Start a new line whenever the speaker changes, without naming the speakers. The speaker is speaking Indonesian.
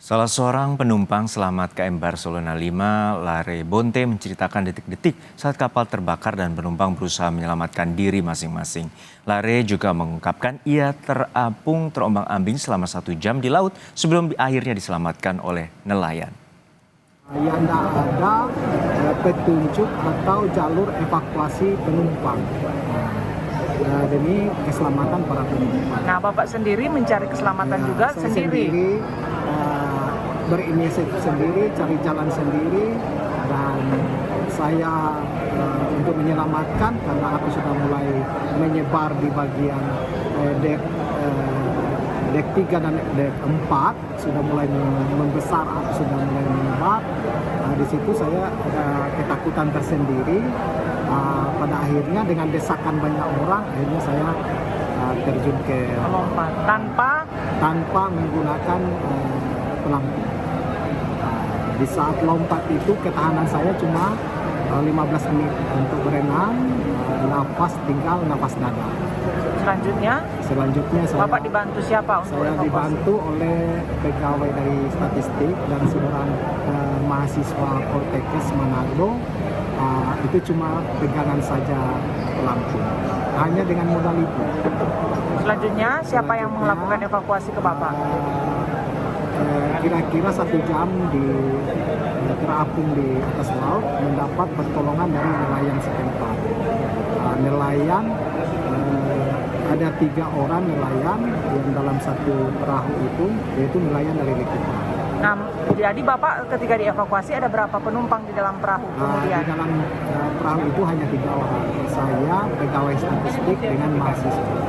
Salah seorang penumpang selamat KM Barcelona 5, Lare Bonte menceritakan detik-detik saat kapal terbakar dan penumpang berusaha menyelamatkan diri masing-masing. Lare juga mengungkapkan ia terapung terombang-ambing selama 1 jam di laut sebelum akhirnya diselamatkan oleh nelayan.
Yang tidak ada petunjuk atau jalur evakuasi penumpang demi keselamatan para penumpang.
Nah, Bapak sendiri mencari keselamatan juga
saya
sendiri.
Berinisiatif sendiri, cari jalan sendiri, dan saya untuk menyelamatkan karena aku sudah mulai menyebar di bagian dek 3 dan dek 4 sudah mulai membesar, aku sudah mulai menyebar. Di situ saya ketakutan tersendiri. Pada akhirnya dengan desakan banyak orang, akhirnya saya terjun ke
Melompat
tanpa menggunakan pelampung. Di saat lompat itu ketahanan saya cuma 15 menit untuk berenang, tinggal nafas dada. Selanjutnya
Bapak dibantu siapa untuk
saya
evakuasi?
dibantu oleh pegawai dari statistik dan seorang mahasiswa Poltekkes Manado. Itu cuma pegangan saja pelampung, hanya dengan modal itu.
Selanjutnya siapa yang melakukan evakuasi ke Bapak?
Kira-kira 1 jam terapung di atas laut, mendapat pertolongan dari nelayan setempat. Nelayan ada 3 orang nelayan yang dalam satu perahu itu, yaitu nelayan dari Likupang.
Nah, jadi Bapak ketika dievakuasi ada berapa penumpang di dalam perahu kemudian?
Di dalam perahu itu hanya 3 orang, saya, pegawai statistik dengan mahasiswa.